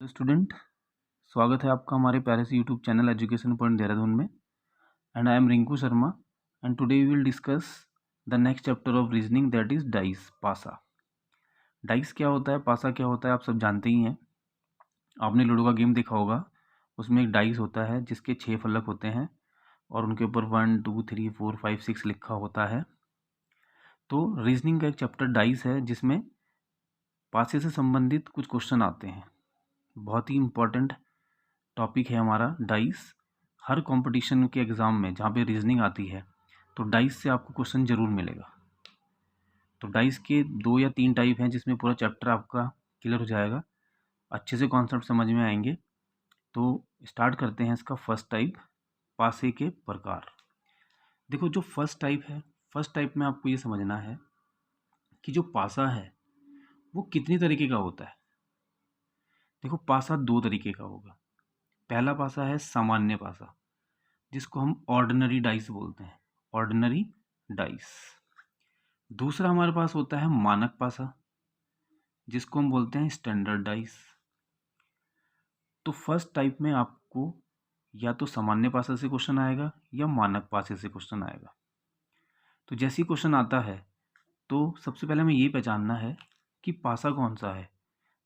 तो स्टूडेंट, स्वागत है आपका हमारे प्यारे से YouTube channel education point Dehradun में। And I am Rinku Sharma and today we will discuss the next chapter of reasoning, that is dice, पासा। डाइस क्या होता है, पासा क्या होता है, आप सब जानते ही हैं। आपने लूडो का गेम देखा होगा, उसमें एक डाइस होता है जिसके 6 फलक होते हैं और उनके ऊपर 1 2 3 4 5 6 लिखा होता है। तो रीजनिंग का एक चैप्टर डाइस है जिसमें पासे से संबंधित कुछ क्वेश्चन आते हैं। बहुत ही इम्पोर्टेंट टॉपिक है हमारा डाइस। हर कंपटीशन के एग्ज़ाम में जहाँ पे रीजनिंग आती है तो डाइस से आपको क्वेश्चन ज़रूर मिलेगा। तो डाइस के 2 या 3 टाइप हैं जिसमें पूरा चैप्टर आपका क्लियर हो जाएगा, अच्छे से कॉन्सेप्ट समझ में आएंगे। तो स्टार्ट करते हैं इसका फर्स्ट टाइप, पासे के प्रकार। देखो, जो फर्स्ट टाइप है, फर्स्ट टाइप में आपको ये समझना है कि जो पासा है वो कितनी तरीके का होता है। देखो, पासा 2 तरीके का होगा। पहला पासा है सामान्य पासा, जिसको हम ऑर्डिनरी डाइस बोलते हैं, ऑर्डिनरी डाइस। दूसरा हमारे पास होता है मानक पासा, जिसको हम बोलते हैं स्टैंडर्ड डाइस। तो फर्स्ट टाइप में आपको या तो सामान्य पासा से क्वेश्चन आएगा या मानक पासे से क्वेश्चन आएगा। तो जैसे ही क्वेश्चन आता है तो सबसे पहले हमें ये पहचानना है कि पासा कौन सा है,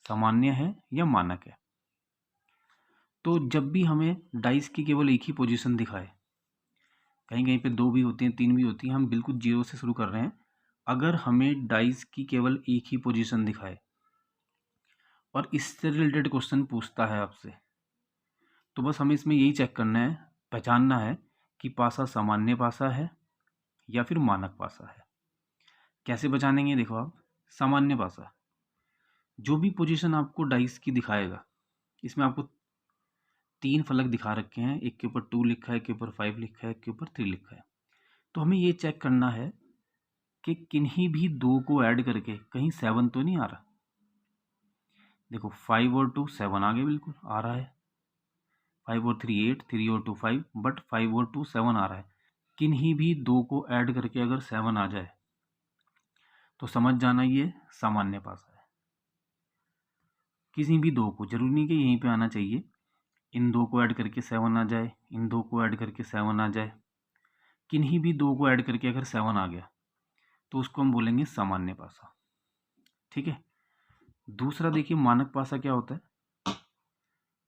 सामान्य है या मानक है। तो जब भी हमें डाइस की केवल एक ही पोजीशन दिखाए, कहीं कहीं पे 2 भी होती हैं, 3 भी होती हैं, हम बिल्कुल जीरो से शुरू कर रहे हैं। अगर हमें डाइस की केवल एक ही पोजीशन दिखाए और इससे रिलेटेड क्वेश्चन पूछता है आपसे, तो बस हमें इसमें यही चेक करना है, पहचानना है कि पासा सामान्य पासा है या फिर मानक पासा है। कैसे पहचानेंगे? देखो आप, सामान्य पासा, जो भी पोजीशन आपको डाइस की दिखाएगा, इसमें आपको 3 फलक दिखा रखे हैं, एक के ऊपर 2 लिखा है, एक के ऊपर 5 लिखा है, एक के ऊपर 3 लिखा है। तो हमें ये चेक करना है कि किन्हीं भी 2 को ऐड करके कहीं 7 तो नहीं आ रहा। देखो, 5 और 2 7 आ गए, बिल्कुल आ रहा है। 5 और 3 8, 3 और 2 5, बट 5 और 2 7 आ रहा है। किन्हीं भी 2 को ऐड करके अगर 7 आ जाए तो समझ जाना ये सामान्य पासा है। किसी भी 2 को, जरूरी नहीं कि यहीं पे आना चाहिए, इन 2 को ऐड करके 7 आ जाए, इन 2 को ऐड करके 7 आ जाए, किन्हीं भी 2 को ऐड करके अगर 7 आ गया तो उसको हम बोलेंगे सामान्य पासा। ठीक है। दूसरा देखिए, मानक पासा क्या होता है।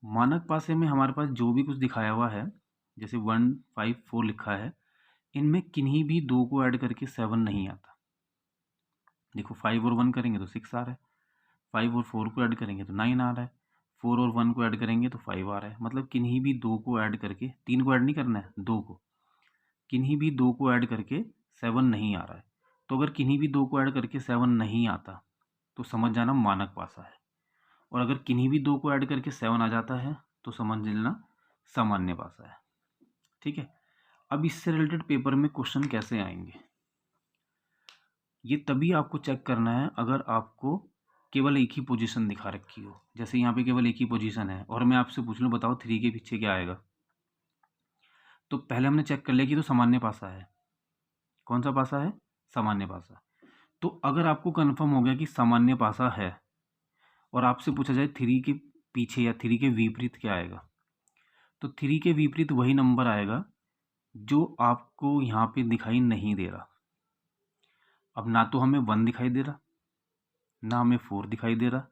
मानक पासे में हमारे पास जो भी कुछ दिखाया हुआ है, जैसे 1 5 4 लिखा है, इनमें किन्हीं भी 2 को ऐड करके 7 नहीं आता। देखो, 5 और 1 करेंगे तो 6 आ रहा है, 5 और 4 को ऐड करेंगे तो 9 आ रहा है, 4 और 1 को ऐड करेंगे तो 5 आ रहा है। मतलब किन्हीं भी 2 को ऐड करके, 3 को ऐड नहीं करना है, 2 को, किन्हीं भी 2 को ऐड करके 7 नहीं आ रहा है। तो अगर किन्हीं भी 2 को ऐड करके 7 नहीं आता तो समझ जाना मानक पासा है। और अगर किन्हीं भी 2 को ऐड करके 7 आ जाता है तो समझ लेना सामान्य पासा है। ठीक है। अब इससे रिलेटेड पेपर में क्वेश्चन कैसे आएंगे, ये तभी आपको चेक करना है अगर आपको केवल एक ही पोजीशन दिखा रखी हो। जैसे यहाँ पे केवल एक ही पोजीशन है और मैं आपसे पूछ लूँ, बताओ 3 के पीछे क्या आएगा। तो पहले हमने चेक कर लिया कि तो सामान्य पासा है। कौन सा पासा है? सामान्य पासा। तो अगर आपको कंफर्म हो गया कि सामान्य पासा है और आपसे पूछा जाए 3 के पीछे या 3 के विपरीत क्या आएगा, तो 3 के विपरीत वही नंबर आएगा जो आपको यहाँ पे दिखाई नहीं दे रहा। अब ना तो हमें 1 दिखाई दे रहा, ना हमें 4 दिखाई दे रहा।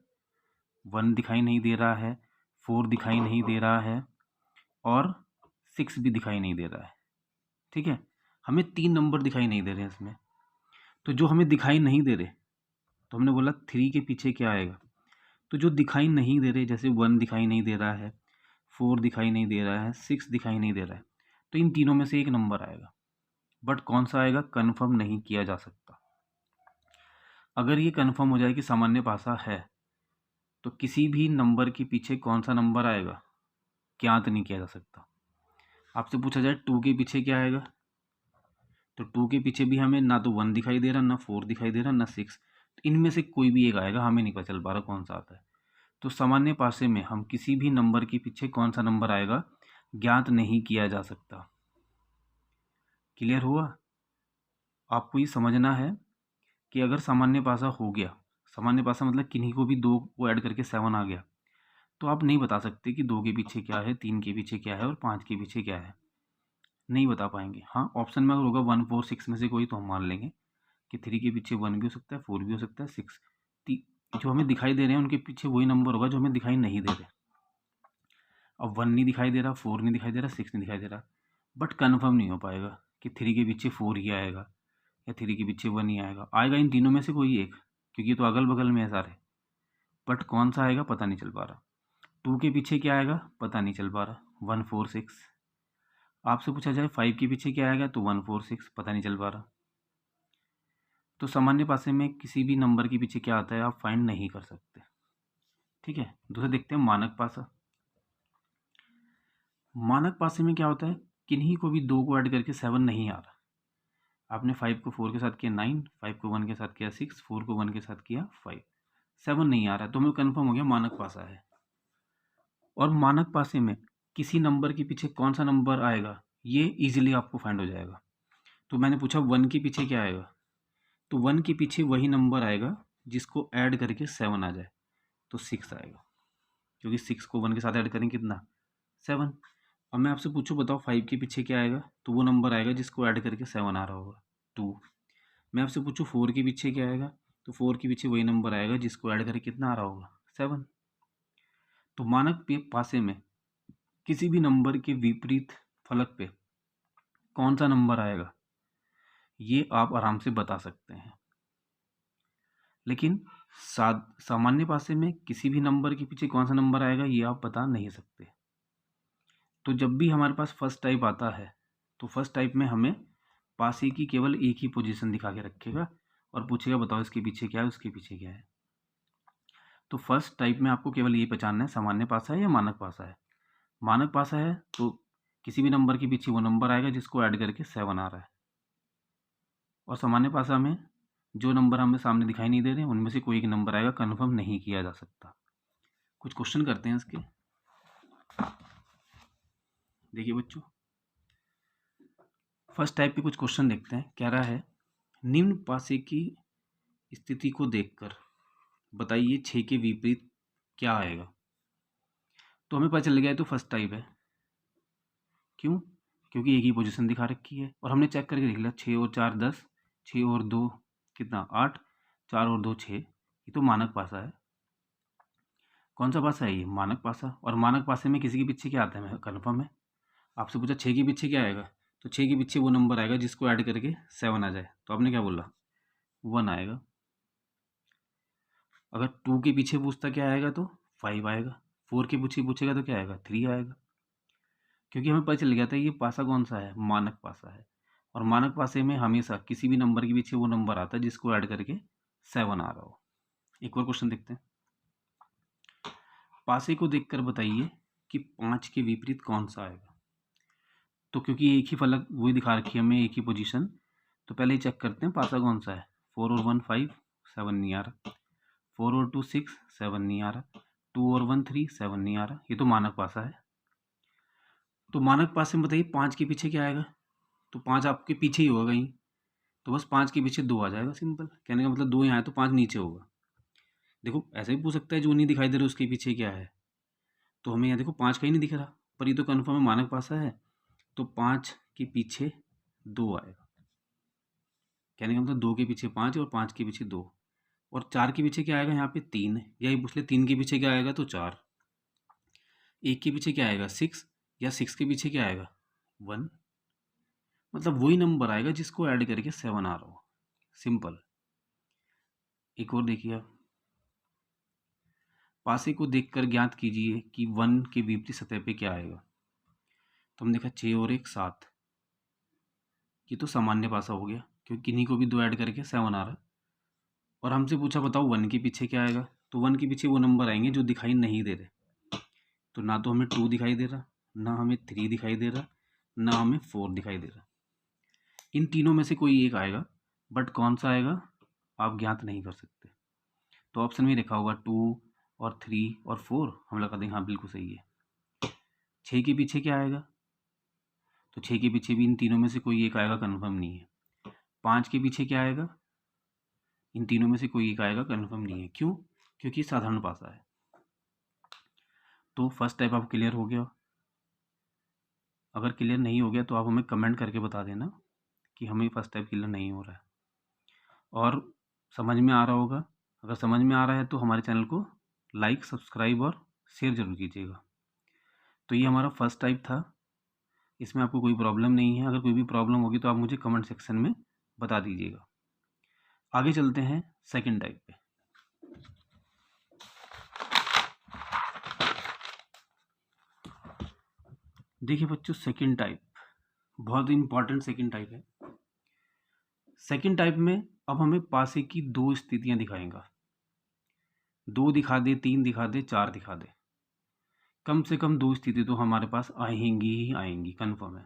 1 दिखाई नहीं दे रहा है, 4 दिखाई नहीं दे रहा है और 6 भी दिखाई नहीं दे रहा है। ठीक है। हमें 3 नंबर दिखाई नहीं दे रहे हैं इसमें। तो जो हमें दिखाई नहीं दे रहे, तो हमने बोला 3 के पीछे क्या आएगा। तो जो दिखाई नहीं दे रहे, जैसे 1 दिखाई नहीं दे रहा है, 4 दिखाई नहीं दे रहा है, 6 दिखाई नहीं दे रहा है, तो इन तीनों में से एक नंबर आएगा। बट कौन सा आएगा कंफर्म नहीं किया जा सकता। अगर ये कंफर्म हो जाए कि सामान्य पासा है तो किसी भी नंबर के पीछे कौन सा नंबर आएगा ज्ञात नहीं किया जा सकता। आपसे पूछा जाए 2 के पीछे क्या आएगा, तो 2 के पीछे भी हमें ना तो 1 दिखाई दे रहा, ना 4 दिखाई दे रहा, ना 6। तो इनमें से कोई भी एक आएगा, हमें नहीं पता चल पा रहा कौन सा आता है। तो सामान्य पासे में हम किसी भी नंबर के पीछे कौन सा नंबर आएगा ज्ञात नहीं किया जा सकता। क्लियर हुआ? आपको ये समझना है कि अगर सामान्य पासा हो गया, सामान्य पासा मतलब किन्हीं को भी 2 को ऐड करके 7 आ गया, तो आप नहीं बता सकते कि 2 के पीछे क्या है, 3 के पीछे क्या है और 5 के पीछे क्या है, नहीं बता पाएंगे। हाँ, ऑप्शन में अगर होगा 1 4 6 में से कोई, तो हम मान लेंगे कि 3 के पीछे 1 भी हो सकता है, 4 भी हो सकता है, 6 जो हमें दिखाई दे रहे हैं उनके पीछे वही नंबर होगा जो हमें दिखाई नहीं दे रहे। अब 1 नहीं दिखाई दे रहा, 4 नहीं दिखाई दे रहा, 6 नहीं दिखाई दे रहा, बट कन्फर्म नहीं हो पाएगा कि 3 के पीछे 4 ही आएगा या 3 के पीछे 1 ही आएगा। आएगा इन तीनों में से कोई एक, क्योंकि तो अगल बगल में है सारे, बट कौन सा आएगा पता नहीं चल पा रहा। 2 के पीछे क्या आएगा पता नहीं चल पा रहा, 1 4 6। आपसे पूछा जाए 5 के पीछे क्या आएगा, तो 1 4 6 पता नहीं चल पा रहा। तो सामान्य पासे में किसी भी नंबर के पीछे क्या आता है आप फाइंड नहीं कर सकते। ठीक है, दूसरा देखते हैं मानक पासा। मानक पासे में क्या होता है, किन्हीं को भी 2 को ऐड करके 7 नहीं आ रहा। आपने 5 को 4 के साथ किया 9, 5 को 1 के साथ किया 6, 4 को 1 के साथ किया 5, 7 नहीं आ रहा, तो हमें कन्फर्म हो गया मानक पासा है। और मानक पासे में किसी नंबर के पीछे कौन सा नंबर आएगा ये इजीली आपको फाइंड हो जाएगा। तो मैंने पूछा 1 के पीछे क्या आएगा, तो 1 के पीछे वही नंबर आएगा जिसको ऐड करके 7 आ जाए, तो 6 आएगा, क्योंकि 6 को 1 के साथ ऐड करेंगे कितना, 7। अब मैं आपसे पूछूं बताओ 5 के पीछे क्या आएगा, तो वो नंबर आएगा जिसको ऐड करके 7 आ रहा होगा, 2। मैं आपसे पूछूं 4 के पीछे क्या आएगा, तो 4 के पीछे वही नंबर आएगा जिसको ऐड करके कितना आ रहा होगा, 7। तो मानक पासे में किसी भी नंबर के विपरीत फलक पे कौन सा नंबर आएगा ये आप आराम से बता सकते हैं, लेकिन सामान्य पासे में किसी भी नंबर के पीछे कौन सा नंबर आएगा ये आप बता नहीं सकते। तो जब भी हमारे पास फर्स्ट टाइप आता है तो फर्स्ट टाइप में हमें पासे की केवल एक ही पोजीशन दिखा के रखेगा और पूछेगा बताओ इसके पीछे क्या है उसके पीछे क्या है। तो फर्स्ट टाइप में आपको केवल ये पहचानना है सामान्य पासा है या मानक पासा है। मानक पासा है तो किसी भी नंबर के पीछे वो नंबर आएगा जिसको ऐड करके 7 आ रहा है, और सामान्य पासा में जो नंबर हमें सामने दिखाई नहीं दे रहे उनमें से कोई एक नंबर आएगा, कन्फर्म नहीं किया जा सकता। कुछ क्वेश्चन करते हैं इसके। देखिए बच्चों, फर्स्ट टाइप के कुछ क्वेश्चन देखते हैं। कह रहा है निम्न पासे की स्थिति को देखकर बताइए 6 के विपरीत क्या आएगा। तो हमें पता चल गया है तो फर्स्ट टाइप है। क्यों, क्योंकि एक ही पोजीशन दिखा रखी है और हमने चेक करके देख लिया 6 और 4 10, 6 और 2 कितना 8, 4 और 2 6, ये तो मानक पासा है। कौन सा पासा है ये, मानक पासा। और मानक पासे में किसी के पीछे क्या आता है कन्फर्म है। आपसे पूछा 6 के पीछे क्या आएगा, तो 6 के पीछे वो नंबर आएगा जिसको ऐड करके 7 आ जाए, तो आपने क्या बोला 1 आएगा। अगर 2 के पीछे पूछता क्या आएगा तो 5 आएगा, 4 के पीछे पूछेगा तो क्या आएगा 3 आएगा, क्योंकि हमें पता चल गया था ये पासा कौन सा है, मानक पासा है। और मानक पासे में हमेशा किसी भी नंबर के पीछे वो नंबर आता है जिसको ऐड करके 7 आ रहा हो। एक और क्वेश्चन देखते हैं। पासे को देखकर बताइए कि 5 के विपरीत कौन सा आएगा। तो क्योंकि एक ही फलक वही दिखा रखी है हमें, एक ही पोजीशन, तो पहले ही चेक करते हैं पासा कौन सा है। 4 और 1 5, 7 नहीं आ रहा। 4 और 2 6, 7 नहीं आ रहा। 2 और 1 3, 7 नहीं आ रहा। ये तो मानक पासा है। तो मानक पासे में बताइए 5 के पीछे क्या आएगा, तो 5 आपके पीछे ही होगा कहीं, तो बस 5 के पीछे 2 आ जाएगा। सिंपल, कहने का मतलब 2 यहाँ है तो 5 नीचे होगा। देखो ऐसे भी पूछ सकता है जो नहीं दिखाई दे रहा उसके पीछे क्या है, तो हमें यहाँ देखो 5 कहीं नहीं दिख रहा, पर ये तो कन्फर्म है मानक पासा है, तो 5 के पीछे 2 आएगा। कहने का मतलब 2 के पीछे 5 और 5 के पीछे 2, और 4 के पीछे क्या आएगा, यहाँ पे 3 है, यही पूछ ले 3 के पीछे क्या आएगा तो 4। 1 के पीछे क्या आएगा 6, या 6 के पीछे क्या आएगा 1, मतलब वही नंबर आएगा जिसको ऐड करके 7 आ रहा हो। सिंपल। एक और देखिए आप, पासे को देखकर ज्ञात कीजिए कि 1 के विपरीत सतह पे क्या आएगा। तो हमने देखा 6 और 1 7, ये तो सामान्य पासा हो गया क्योंकि किन्हीं को भी 2 ऐड करके 7 आ रहा है। और हमसे पूछा बताओ 1 के पीछे क्या आएगा, तो 1 के पीछे वो नंबर आएंगे जो दिखाई नहीं दे रहे। तो ना तो हमें 2 दिखाई दे रहा, ना हमें 3 दिखाई दे रहा, ना हमें 4 दिखाई दे रहा। इन तीनों में से कोई एक आएगा, बट कौन सा आएगा आप ज्ञात नहीं कर सकते। तो ऑप्शन में लिखा होगा 2 और 3 और 4, हम लगा देंगे हाँ बिल्कुल सही है। 6 के पीछे क्या आएगा, तो 6 के पीछे भी इन तीनों में से कोई एक आएगा, कन्फर्म नहीं है। 5 के पीछे क्या आएगा, इन तीनों में से कोई एक आएगा, कन्फर्म नहीं है। क्यों, क्योंकि साधारण पासा है। तो फर्स्ट टाइप आप क्लियर हो गया। अगर क्लियर नहीं हो गया तो आप हमें कमेंट करके बता देना कि हमें फर्स्ट टाइप क्लियर नहीं हो रहा है और समझ में आ रहा होगा। अगर समझ में आ रहा है तो हमारे चैनल को लाइक, सब्सक्राइब और शेयर जरूर कीजिएगा। तो ये हमारा फर्स्ट टाइप था, इसमें आपको कोई प्रॉब्लम नहीं है। अगर कोई भी प्रॉब्लम होगी तो आप मुझे कमेंट सेक्शन में बता दीजिएगा। आगे चलते हैं सेकंड टाइप पे। देखिए बच्चों, सेकंड टाइप बहुत इंपॉर्टेंट सेकंड टाइप है। सेकंड टाइप में अब हमें पासे की दो स्थितियां दिखाएगा। 2 दिखा दे, 3 दिखा दे, 4 दिखा दे, कम से कम 2 स्थिति तो हमारे पास आएंगी ही आएंगी, कन्फर्म है।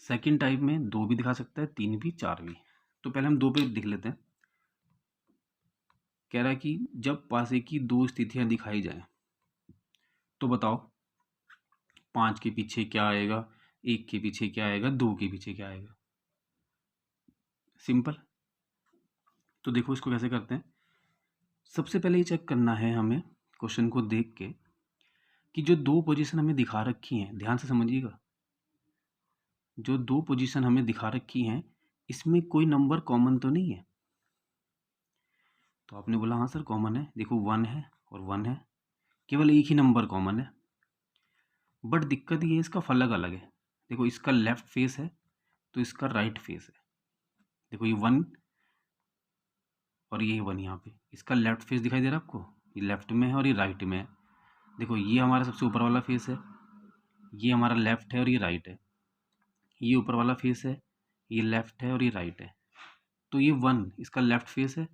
सेकंड टाइप में 2 भी दिखा सकता है, 3 भी, 4 भी। तो पहले हम 2 पे दिख लेते हैं। कह रहा है कि जब पासे की 2 स्थितियां दिखाई जाए तो बताओ 5 के पीछे क्या आएगा, 1 के पीछे क्या आएगा, 2 के पीछे क्या आएगा। सिंपल। तो देखो इसको कैसे करते हैं। सबसे पहले ये चेक करना है हमें क्वेश्चन को देख के कि जो 2 पोजीशन हमें दिखा रखी हैं, ध्यान से समझिएगा, जो 2 पोजीशन हमें दिखा रखी हैं इसमें कोई नंबर कॉमन तो नहीं है। तो आपने बोला हाँ सर कॉमन है, देखो 1 है और 1 है, केवल एक ही नंबर कॉमन है। बट दिक्कत ये है इसका फलक अलग है। देखो इसका लेफ्ट फेस है तो इसका राइट फेस है। देखो ये 1 और ये 1 यहाँ पे, इसका लेफ्ट फेस दिखाई दे रहा है आपको, ये लेफ्ट में है और ये राइट में है। देखो ये हमारा सबसे ऊपर वाला फेस है, ये हमारा लेफ्ट है और ये राइट है। ये ऊपर वाला फेस है, ये लेफ्ट है और ये राइट है। तो ये 1 इसका लेफ्ट फेस है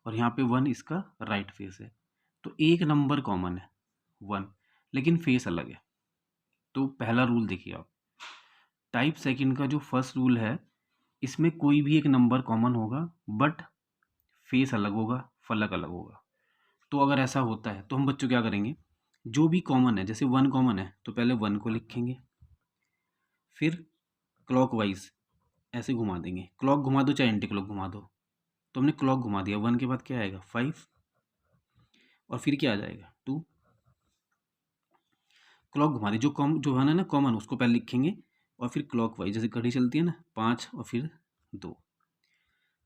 और यहाँ पे 1 इसका राइट फेस है। तो एक नंबर कॉमन है 1, लेकिन फेस अलग है। तो पहला रूल देखिए आप, टाइप सेकंड का जो फर्स्ट रूल है इसमें कोई भी एक नंबर कॉमन होगा बट फेस अलग होगा, फलक अलग होगा। तो अगर ऐसा होता है तो हम बच्चों क्या करेंगे, जो भी कॉमन है, जैसे 1 कॉमन है तो पहले 1 को लिखेंगे, फिर क्लॉकवाइज ऐसे घुमा देंगे। क्लॉक घुमा दो चाहे एंटी क्लॉक घुमा दो। तो हमने क्लॉक घुमा दिया, 1 के बाद क्या आएगा 5 और फिर क्या आ जाएगा 2। क्लॉक घुमा दी, जो है ना कॉमन उसको पहले लिखेंगे और फिर क्लॉक वाइज जैसे घड़ी चलती है ना 5 और फिर 2।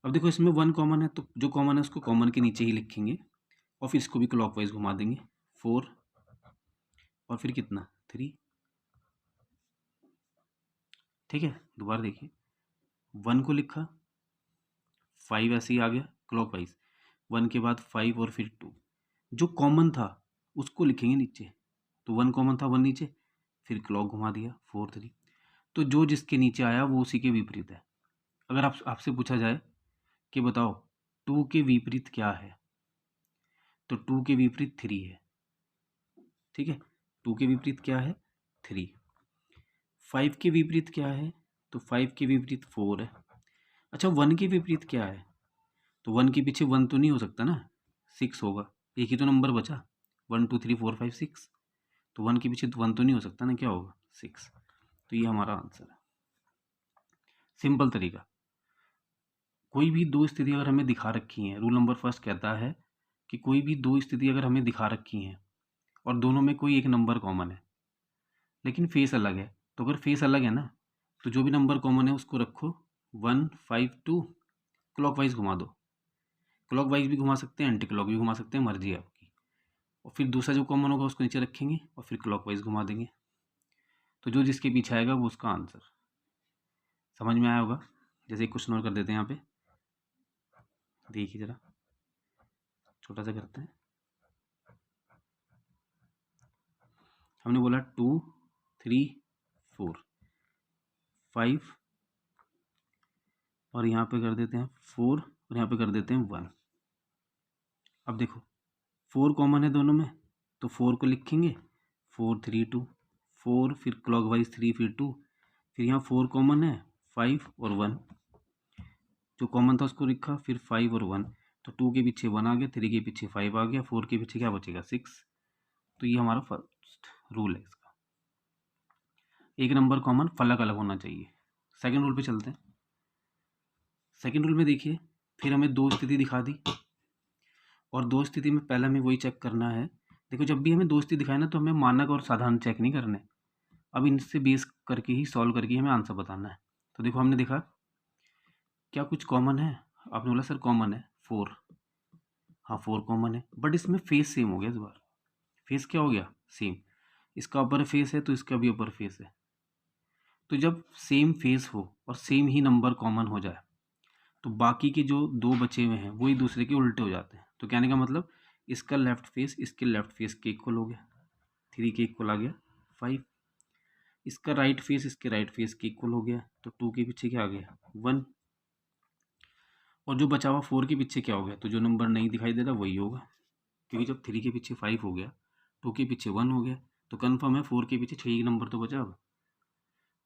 अब देखो इसमें 1 कॉमन है तो जो कॉमन है उसको कॉमन के नीचे ही लिखेंगे और फिर इसको भी क्लॉक वाइज घुमा देंगे 4 और फिर कितना 3। ठीक है, दोबारा देखिए, 1 को लिखा, 5 ऐसे ही आ गया क्लॉक वाइज, 1 के बाद 5 और फिर 2। जो कॉमन था उसको लिखेंगे नीचे। तो 1 कॉमन था, 1 नीचे, फिर क्लॉक घुमा दिया 4 3। तो जो जिसके नीचे आया वो उसी के विपरीत है। अगर आपसे पूछा जाए कि बताओ 2 के विपरीत क्या है, तो 2 के विपरीत 3 है। ठीक है, 2 के विपरीत क्या है 3। 5 के विपरीत क्या है, तो 5 के विपरीत 4 है। अच्छा 1 के विपरीत क्या है, तो 1 के पीछे 1 तो नहीं हो सकता ना, 6 होगा। एक ही तो नंबर बचा, 1 2 3 4 5 6। तो 1 के पीछे 1 तो नहीं हो सकता ना, क्या होगा 6। तो ये हमारा आंसर है। सिंपल तरीका। कोई भी 2 स्थिति अगर हमें दिखा रखी हैं, रूल नंबर फर्स्ट कहता है कि कोई भी 2 स्थिति अगर हमें दिखा रखी हैं और दोनों में कोई एक नंबर कॉमन है लेकिन फेस अलग है, तो अगर फेस अलग है ना तो जो भी नंबर कॉमन है उसको रखो 1 5 2, क्लॉकवाइज घुमा दो। क्लॉकवाइज भी घुमा सकते हैं, एंटी क्लॉक भी घुमा सकते हैं, मर्जी है आपकी। और फिर दूसरा जो कॉमन होगा उसको नीचे रखेंगे और फिर क्लॉकवाइज घुमा देंगे। तो जो जिसके पीछे आएगा वो उसका आंसर। समझ में आया होगा। जैसे एक क्वेश्चन और कर देते हैं यहाँ पे, देखिए जरा, छोटा सा करते हैं। हमने बोला 2 3 4 5 और यहाँ पे कर देते हैं 4 और यहाँ पे कर देते हैं 1। अब देखो 4 कॉमन है दोनों में तो 4 को लिखेंगे 4 3 2 4, फिर क्लॉकवाइज 3 फिर 2, फिर यहाँ 4 कॉमन है 5 और 1, जो कॉमन था उसको लिखा, फिर 5 और 1। तो 2 के पीछे 1 आ गया, 3 के पीछे 5 आ गया, 4 के पीछे क्या बचेगा 6। तो ये हमारा फर्स्ट रूल है इसका, एक नंबर कॉमन, फलक अलग होना चाहिए। सेकंड रूल पे चलते हैं। सेकंड रूल में देखिए, फिर हमें 2 स्थिति दिखा दी और 2 स्थिति में पहला हमें वही चेक करना है देखो जब भी हमें दोस्ती दिखाए ना तो हमें मानक और साधारण चेक नहीं करने, अब इनसे बेस करके ही सॉल्व करके हमें आंसर बताना है। तो देखो हमने देखा क्या कुछ कॉमन है, आपने बोला सर कॉमन है 4, हाँ 4 कॉमन है, बट इसमें फेस सेम हो गया इस बार। फेस क्या हो गया सेम, इसका अपर फेस है तो इसका भी अपर फेस है। तो जब सेम फेस हो और सेम ही नंबर कॉमन हो जाए तो बाकी के जो दो बचे हुए हैं वो एक दूसरे के उल्टे हो जाते हैं। तो कहने का मतलब इसका लेफ्ट फेस इसके लेफ्ट फेस के इक्वल हो गया, 3 के इक्वल आ गया 5। इसका राइट फेस इसके राइट फेस के इक्वल हो गया, तो 2 के पीछे क्या आ गया 1। और जो बचा हुआ 4 के पीछे क्या हो गया, तो जो नंबर नहीं दिखाई दे रहा वही होगा, क्योंकि जब 3 के पीछे 5 हो गया, 2 के पीछे 1 हो गया, तो कन्फर्म है 4 के पीछे 6 ही नंबर तो बचा। अब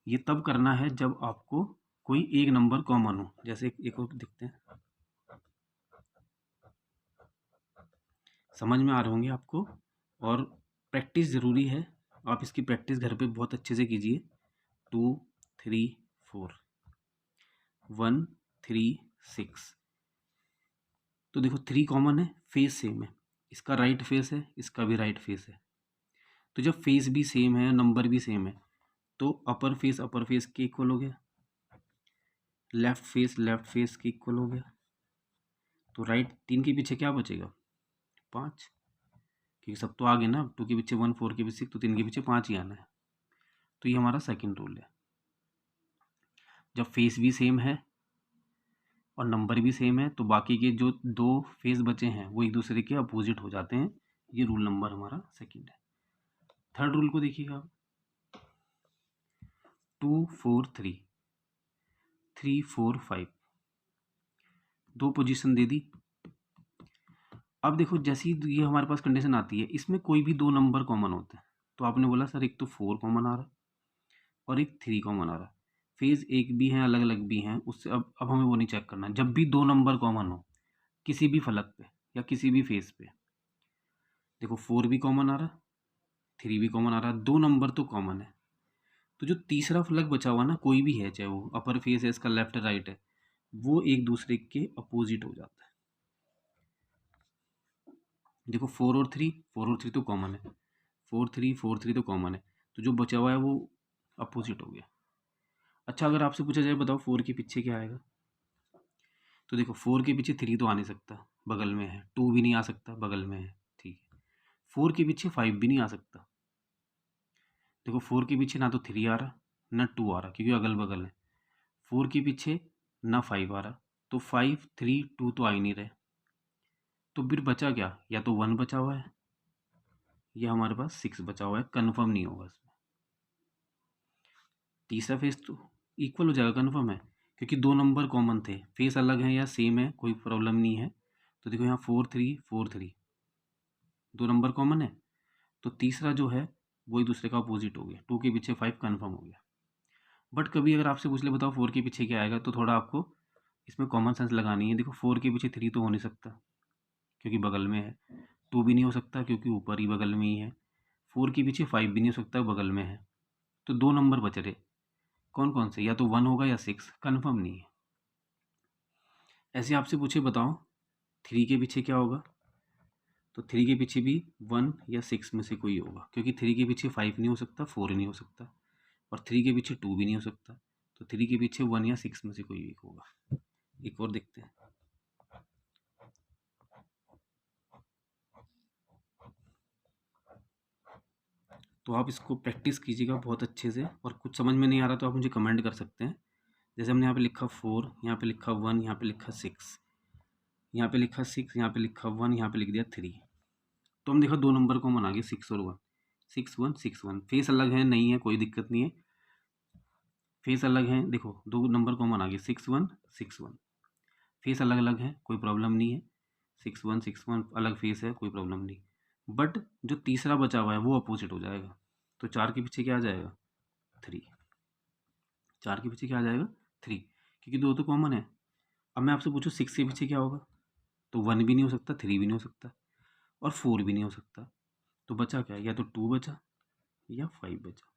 ये तब करना है जब आपको कोई एक नंबर कॉमन हो। जैसे एक और देखते हैं, समझ में आ रहे होंगे आपको, और प्रैक्टिस ज़रूरी है, आप इसकी प्रैक्टिस घर पे बहुत अच्छे से कीजिए। 2 3 4 1 3 6, तो देखो 3 कॉमन है, फेस सेम है, इसका राइट फेस है इसका भी राइट फेस है। तो जब फेस भी सेम है नंबर भी सेम है तो अपर फेस के इक्वल हो गया, लेफ्ट फेस के इक्वल हो गया। तो राइट 3 के पीछे क्या बचेगा 5, क्योंकि सब तो आ गए ना, 2 के पीछे 1 4 के पीछे 6, तो 3 के पीछे 5 ही आना है। तो ये हमारा सेकंड रूल है, जब फेस भी सेम है और नंबर भी सेम है तो बाकी के जो दो फेस बचे हैं वो एक दूसरे के अपोजिट हो जाते हैं। ये रूल नंबर हमारा सेकंड है। थर्ड रूल को देखिएगा, 2 4 3 3 4 5, दो पोजीशन दे दी। अब देखो जैसी ये हमारे पास कंडीशन आती है, इसमें कोई भी दो नंबर कॉमन होते हैं। तो आपने बोला सर एक तो 4 कॉमन आ रहा और एक 3 कॉमन आ रहा, फेज एक भी है अलग अलग भी हैं, उससे अब हमें वो नहीं चेक करना। जब भी दो नंबर कॉमन हो किसी भी फलक पे या किसी भी फेज पे, देखो 4 भी कॉमन आ रहा 3 भी कॉमन आ रहा, दो नंबर तो कॉमन है। तो जो तीसरा फलक बचा हुआ ना, कोई भी है, चाहे वो अपर फेस है इसका लेफ्ट राइट है, वो एक दूसरे के अपोजिट हो जाता है। देखो 4 और 3 तो कॉमन है, 4 3 तो कॉमन है, तो जो बचा हुआ है वो अपोजिट हो गया। अच्छा अगर आपसे पूछा जाए बताओ 4 के पीछे क्या आएगा, तो देखो 4 के पीछे 3 तो आ नहीं सकता, बगल में है, 2 भी नहीं आ सकता, बगल में है, ठीक है। 4 के पीछे 5 भी नहीं आ सकता, देखो 4 के पीछे ना तो 3 आ रहा ना 2 आ रहा, क्योंकि अगल बगल है। 4 के पीछे ना 5 आ रहा, तो 5 3 2 तो आ ही नहीं रहे। तो फिर बचा क्या, या तो 1 बचा हुआ है या हमारे पास 6 बचा हुआ है, कन्फर्म नहीं होगा इसमें। तीसरा फेस तो इक्वल हो जाएगा, कन्फर्म है, क्योंकि दो नंबर कॉमन थे, फेस अलग है या सेम है कोई प्रॉब्लम नहीं है। तो देखो यहाँ 4 3 दो नंबर कॉमन है, तो तीसरा जो है वो एक दूसरे का अपोजिट हो गया, 2 के पीछे 5 कन्फर्म हो गया। बट कभी अगर आपसे पूछ ले बताओ 4 के पीछे क्या आएगा, तो थोड़ा आपको इसमें कॉमन सेंस लगानी है। देखो 4 के पीछे 3 तो हो नहीं सकता क्योंकि बगल में है, 2 भी नहीं हो सकता क्योंकि ऊपर ही बगल में ही है, 4 के पीछे 5 भी नहीं हो सकता बगल में है। तो दो नंबर बच रहे, कौन कौन से, या तो 1 होगा या 6, कन्फर्म नहीं है। ऐसे आपसे पूछे बताओ 3 के पीछे क्या होगा, तो 3 के पीछे भी 1 या 6 में से कोई होगा, क्योंकि 3 के पीछे 5 नहीं हो सकता, 4 नहीं हो सकता, और 3 के पीछे 2 भी नहीं हो सकता, तो 3 के पीछे 1 या 6 में से कोई एक होगा। एक और देखते हैं, तो आप इसको प्रैक्टिस कीजिएगा बहुत अच्छे से, और कुछ समझ में नहीं आ रहा तो आप मुझे कमेंट कर सकते हैं। जैसे हमने यहाँ पे लिखा 4, यहाँ पे लिखा 1, यहाँ पे लिखा 6, यहाँ पे लिखा 6, यहाँ पे लिखा 1, यहाँ पे लिख दिया 3। तो हम देखा दो नंबर कॉमन आ गए 6 और 1, 6 1 6 1, फेस अलग है नहीं है कोई दिक्कत नहीं है, फेस अलग है, देखो दो नंबर कॉमन आ गए 6 1 6 1, फेस अलग अलग है कोई प्रॉब्लम नहीं है, 6 1 अलग फेस है कोई प्रॉब्लम नहीं। बट जो तीसरा बचा हुआ है वो अपोजिट हो जाएगा, तो 4 के पीछे क्या आ जाएगा 3, 4 के पीछे क्या आ जाएगा 3, क्योंकि दो तो कॉमन है। अब मैं आपसे पूछूँ 6 के पीछे क्या होगा, तो 1 भी नहीं हो सकता, 3 भी नहीं हो सकता, और 4 भी नहीं हो सकता, तो बचा क्या, या तो 2 बचा या 5 बचा।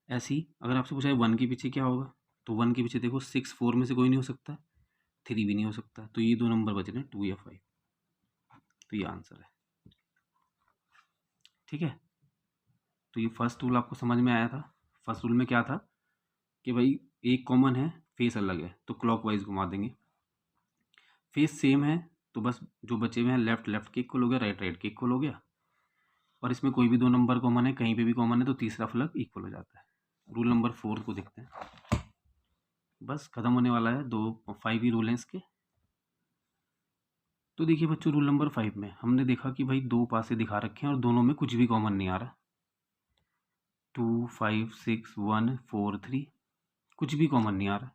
ऐसे ही अगर आपसे पूछा है 1 के पीछे क्या होगा, तो 1 के पीछे देखो 6 4 में से कोई नहीं हो सकता, 3 भी नहीं हो सकता, तो ये दो नंबर बच रहे हैं 2 या 5, तो ये आंसर है। ठीक है, तो ये फर्स्ट रूल आपको समझ में आया था। फर्स्ट रूल में क्या था कि भाई एक कॉमन है, फेस अलग है, तो क्लॉकवाइज घुमा देंगे। फेस सेम है तो बस जो बचे हुए हैं लेफ्ट लेफ्ट के इक्वल हो गया, राइट राइट के इक्वल हो गया। और इसमें कोई भी दो नंबर कॉमन है, कहीं पे भी कॉमन है, तो तीसरा फलक इक्वल हो जाता है। रूल नंबर 4 को देखते हैं, बस खत्म होने वाला है, 5 ही रूल हैं इसके। तो देखिए बच्चों, रूल नंबर 5 में हमने देखा कि भाई दो पासे दिखा रखे हैं और दोनों में कुछ भी कॉमन नहीं आ रहा। 2 5 6 1 4 3 कुछ भी कॉमन नहीं आ रहा।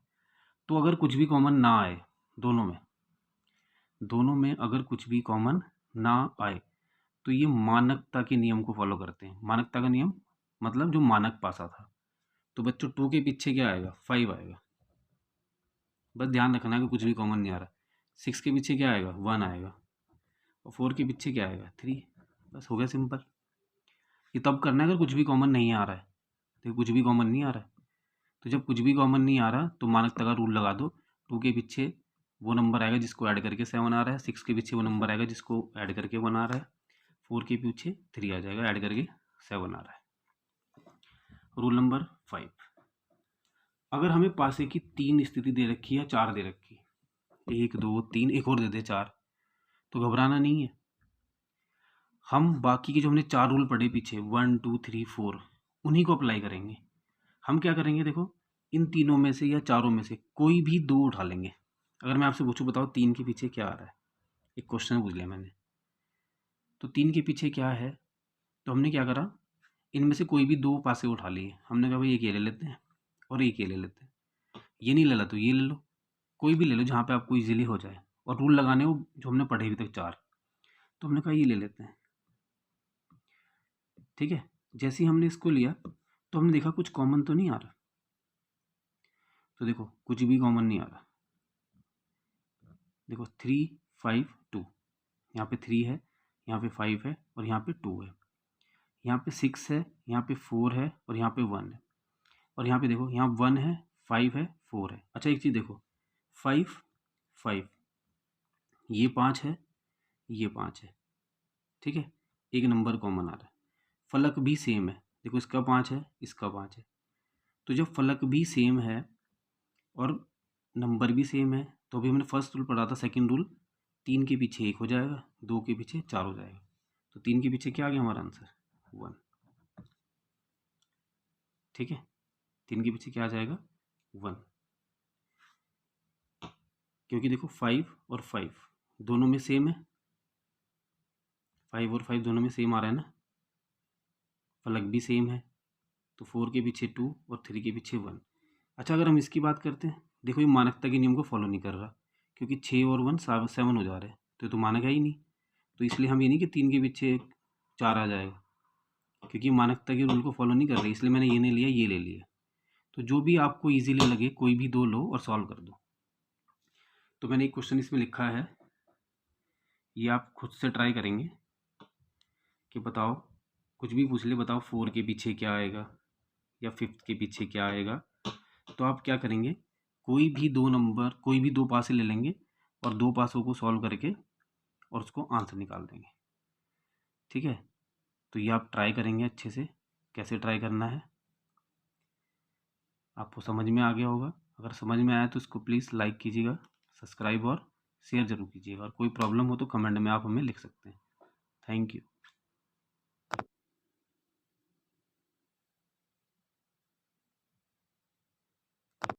तो अगर कुछ भी कॉमन ना आए दोनों में अगर कुछ भी कॉमन ना आए तो ये मानकता के नियम को फॉलो करते हैं। मानकता का नियम मतलब जो मानक पासा था। तो बच्चों 2 के पीछे क्या आएगा, 5 आएगा। बस ध्यान रखना है कि कुछ भी कॉमन नहीं आ रहा। 6 के पीछे क्या आएगा, 1 आएगा। और 4 के पीछे क्या आएगा, 3। बस हो गया सिंपल। ये तब करना है अगर कुछ भी कॉमन नहीं आ रहा है। तो कुछ भी कॉमन नहीं आ रहा है, तो जब कुछ भी कॉमन नहीं आ रहा तो मानकता का रूल लगा दो। 2 के पीछे वो नंबर आएगा जिसको ऐड करके 7 आ रहा है। 6 के पीछे वो नंबर आएगा जिसको ऐड करके 1 आ रहा है। 4 के पीछे 3 आ जाएगा, ऐड करके 7 आ रहा है। रूल नंबर 5, अगर हमें पासे की 3 स्थिति दे रखी है, 4 दे रखी है, 1 2 3, एक और दे दे 4, तो घबराना नहीं है। हम बाकी के जो हमने 4 रूल पढ़े पीछे 1 2 3 4 उन्हीं को अप्लाई करेंगे। हम क्या करेंगे, देखो इन तीनों में से या चारों में से कोई भी दो उठा लेंगे। अगर मैं आपसे पूछूं बताओ 3 के पीछे क्या आ रहा है, एक क्वेश्चन पूछ लिया मैंने, तो 3 के पीछे क्या है, तो हमने क्या करा, इनमें से कोई भी दो पासे उठा लिए। हमने कहा भाई एक ये ले लेते हैं और एक ये ले लेते हैं। ये नहीं ले ला तो ये ले लो, कोई भी ले लो जहाँ पे आपको इजीली हो जाए। और रूल लगाने हो जो हमने पढ़े अभी तक 4, तो हमने कहा ये ले लेते हैं। ठीक है, जैसे ही हमने इसको लिया तो हमने देखा कुछ कॉमन तो नहीं आ रहा। तो देखो कुछ भी कॉमन नहीं आ रहा। देखो 3 5 2, यहाँ पे 3 है, यहाँ पे 5 है और यहाँ पे 2 है। यहाँ पे 6 है, यहाँ पे 4 है और यहाँ पे 1 है। और यहाँ पे देखो यहाँ 1 है, 5 है, 4 है। अच्छा एक चीज़ देखो, 5 5, ये 5 है, ये 5 है। ठीक है, एक नंबर कॉमन आ रहा है। फलक भी सेम है, देखो इसका 5 है, इसका 5 है। तो जब फलक भी सेम है और नंबर भी सेम है, तो अभी हमने फर्स्ट रूल पढ़ा था, सेकंड रूल, 3 के पीछे 1 हो जाएगा, 2 के पीछे 4 हो जाएगा। तो 3 के पीछे क्या आ गया हमारा आंसर, 1। ठीक है, 3 के पीछे क्या आ जाएगा, 1। क्योंकि देखो 5 और 5 दोनों में सेम है, 5 और 5 दोनों में सेम आ रहा है ना, फलक भी सेम है। तो 4 के पीछे 2 और 3 के पीछे 1। अच्छा अगर हम इसकी बात करते हैं, देखो ये मानकता के नियम को फॉलो नहीं कर रहा, क्योंकि 6 और 1 7 हो जा रहे हैं, तो ये तो मानक है ही नहीं। तो इसलिए हम ये नहीं कि 3 के पीछे 4 आ जाएगा, क्योंकि मानकता के रूल को फॉलो नहीं कर रही, इसलिए मैंने ये नहीं लिया, ये ले लिया। तो जो भी आपको ईजिली लगे कोई भी दो लो और सॉल्व कर दो। तो मैंने एक क्वेश्चन इसमें लिखा है, ये आप खुद से ट्राई करेंगे कि बताओ, कुछ भी पूछ ले, बताओ 4 के पीछे क्या आएगा या 5 के पीछे क्या आएगा। तो आप क्या करेंगे, कोई भी दो नंबर, कोई भी दो पासे ले लेंगे और दो पासों को सॉल्व करके और उसको आंसर निकाल देंगे। ठीक है, तो ये आप ट्राई करेंगे अच्छे से, कैसे ट्राई करना है आपको समझ में आ गया होगा। अगर समझ में आया तो इसको प्लीज़ लाइक कीजिएगा, सब्सक्राइब और शेयर ज़रूर कीजिएगा। और कोई प्रॉब्लम हो तो कमेंट में आप हमें लिख सकते हैं। Thank you.